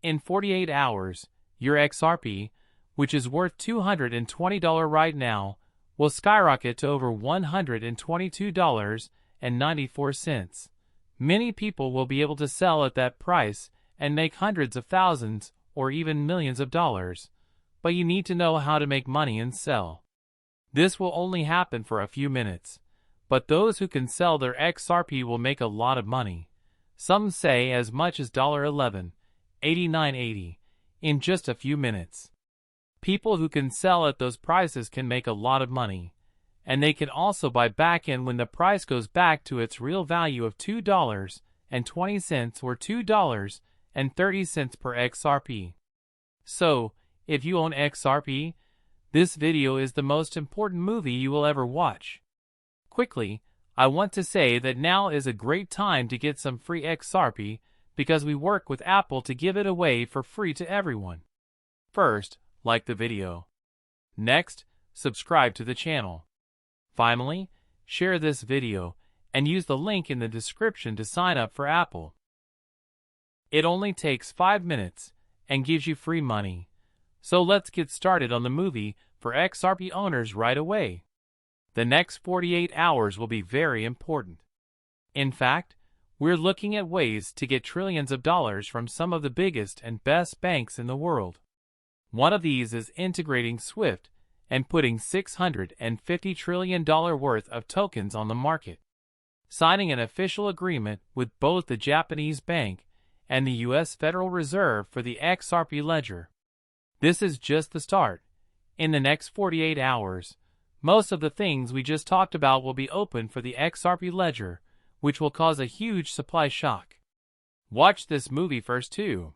In 48 hours, your XRP, which is worth $220 right now, will skyrocket to over $122.94. Many people will be able to sell at that price and make hundreds of thousands or even millions of dollars. But you need to know how to make money and sell. This will only happen for a few minutes, but those who can sell their XRP will make a lot of money. Some say as much as $11.8980 in just a few minutes. People who can sell at those prices can make a lot of money, and they can also buy back in when the price goes back to its real value of $2.20 or $2.30 per XRP. So, if you own XRP, this video is the most important movie you will ever watch. Quickly, I want to say that now is a great time to get some free XRP because we work with Apple to give it away for free to everyone. First, like the video. Next, subscribe to the channel. Finally, share this video and use the link in the description to sign up for Apple. It only takes 5 minutes and gives you free money. So let's get started on the movie for XRP owners right away. The next 48 hours will be very important. In fact, we're looking at ways to get trillions of dollars from some of the biggest and best banks in the world. One of these is integrating SWIFT and putting $650 trillion worth of tokens on the market. Signing an official agreement with both the Japanese bank and the U.S. Federal Reserve for the XRP ledger. This is just the start. In the next 48 hours, most of the things we just talked about will be open for the XRP ledger, which will cause a huge supply shock. Watch this movie first too.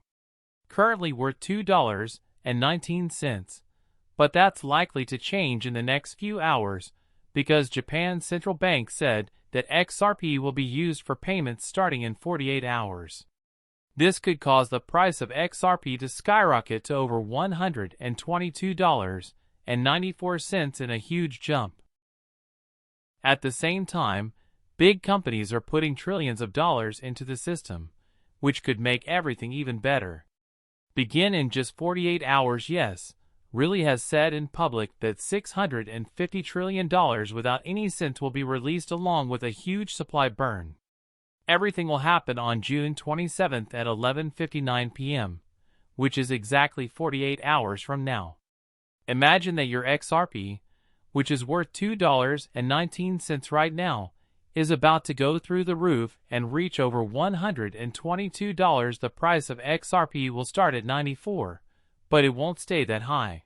Currently worth $2.19, but that's likely to change in the next few hours because Japan's central bank said that XRP will be used for payments starting in 48 hours. This could cause the price of XRP to skyrocket to over $122.94 in a huge jump. At the same time, big companies are putting trillions of dollars into the system, which could make everything even better. Begin in just 48 hours. Yes, really has said in public that $650 trillion without any cents will be released along with a huge supply burn. Everything will happen on June 27th at 11:59 p.m., which is exactly 48 hours from now. Imagine that your XRP, which is worth $2.19 right now, is about to go through the roof and reach over $122. The price of XRP will start at 94, but it won't stay that high.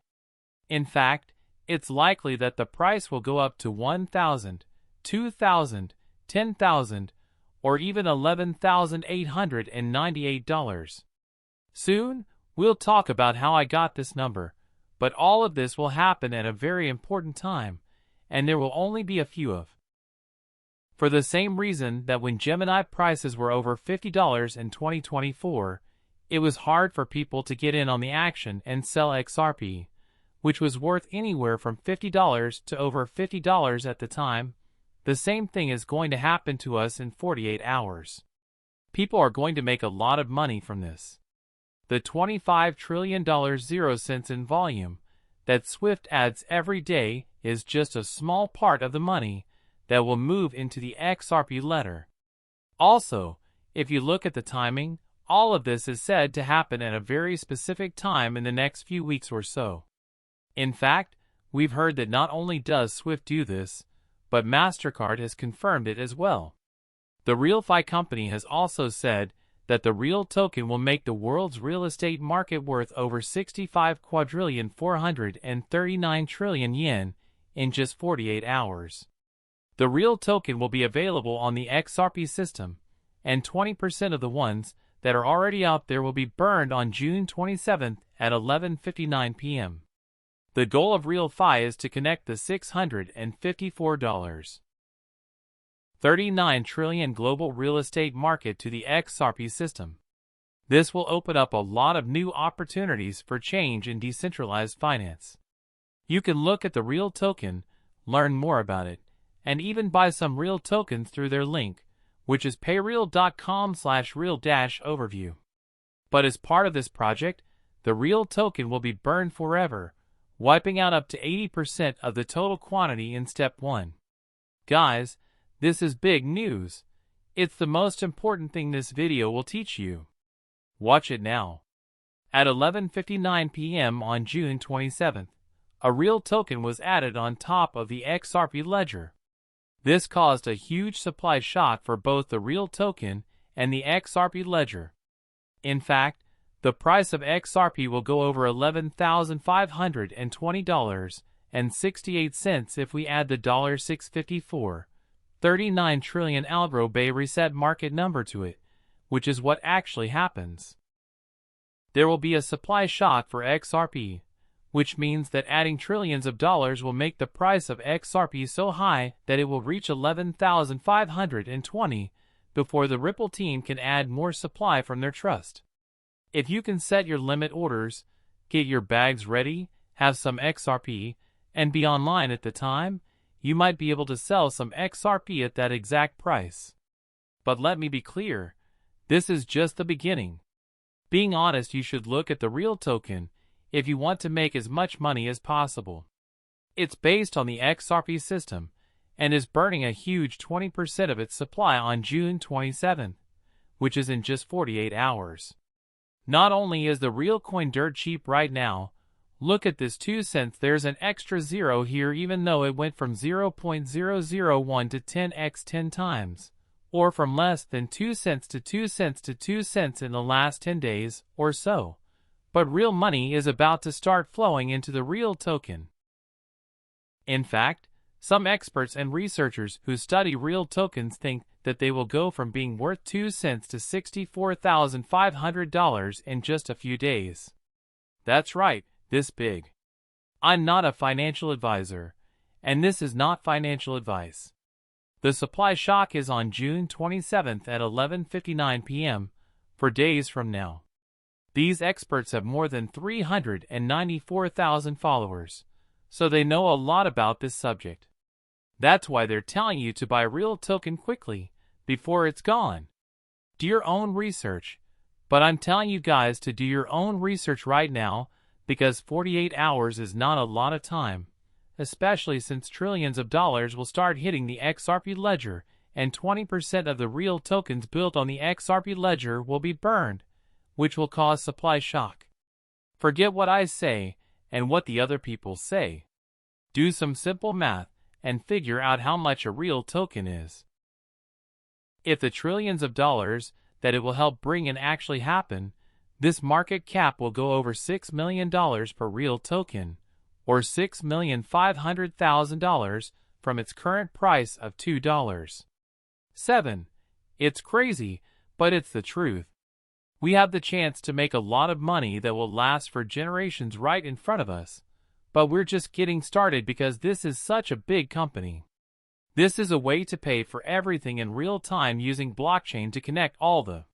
In fact, it's likely that the price will go up to $1,000, $2,000, $10,000, or even $11,898. Soon, we'll talk about how I got this number, but all of this will happen at a very important time, and there will only be a few of. For the same reason that when Gemini prices were over $50 in 2024, it was hard for people to get in on the action and sell XRP, which was worth anywhere from $50 to over $50 at the time. The same thing is going to happen to us in 48 hours. People are going to make a lot of money from this. The $25 trillion 0 cents in volume that SWIFT adds every day is just a small part of the money that will move into the XRP ledger. Also, if you look at the timing, all of this is said to happen at a very specific time in the next few weeks or so. In fact, we've heard that not only does SWIFT do this, but MasterCard has confirmed it as well. The RealFi company has also said that the Real token will make the world's real estate market worth over 65,439 trillion yen in just 48 hours. The Real token will be available on the XRP system, and 20% of the ones that are already out there will be burned on June 27th at 11:59 p.m. The goal of RealFi is to connect the $654.39 trillion global real estate market to the XRP system. This will open up a lot of new opportunities for change in decentralized finance. You can look at the Real token, learn more about it, and even buy some Real tokens through their link, which is payreal.com/real-overview. But as part of this project, the real token will be burned forever, wiping out up to 80% of the total quantity in step 1. Guys, this is big news. It's the most important thing this video will teach you. Watch it now. At 11:59 p.m. on June 27th, a real token was added on top of the XRP ledger. This caused a huge supply shock for both the real token and the XRP ledger. In fact, the price of XRP will go over $11,520.68 if we add the $654.39 trillion Algro Bay reset market number to it, which is what actually happens. There will be a supply shock for XRP, which means that adding trillions of dollars will make the price of XRP so high that it will reach 11,520 before the Ripple team can add more supply from their trust. If you can set your limit orders, get your bags ready, have some XRP, and be online at the time, you might be able to sell some XRP at that exact price. But let me be clear, this is just the beginning. Being honest, you should look at the real token if you want to make as much money as possible. It's based on the XRP system and is burning a huge 20% of its supply on June 27th, which is in just 48 hours. Not only is the real coin dirt cheap right now, look at this 2 cents, there's an extra zero here even though it went from 0.001 to 10x 10 times, or from less than 2 cents to 2 cents to 2 cents in the last 10 days or so. But real money is about to start flowing into the real token. In fact, some experts and researchers who study real tokens think that they will go from being worth 2 cents to $64,500 in just a few days. That's right, this big. I'm not a financial advisor, and this is not financial advice. The supply shock is on June 27th at 11:59 p.m. for days from now. These experts have more than 394,000 followers, so they know a lot about this subject. That's why they're telling you to buy real token quickly, before it's gone. Do your own research, but I'm telling you guys to do your own research right now because 48 hours is not a lot of time, especially since trillions of dollars will start hitting the XRP ledger and 20% of the real tokens built on the XRP ledger will be burned, which will cause supply shock. Forget what I say and what the other people say. Do some simple math and figure out how much a real token is. If the trillions of dollars that it will help bring in actually happen, this market cap will go over $6 million per real token, or $6,500,000 from its current price of $2.07. It's crazy, but it's the truth. We have the chance to make a lot of money that will last for generations right in front of us, but we're just getting started because this is such a big company. This is a way to pay for everything in real time using blockchain to connect all the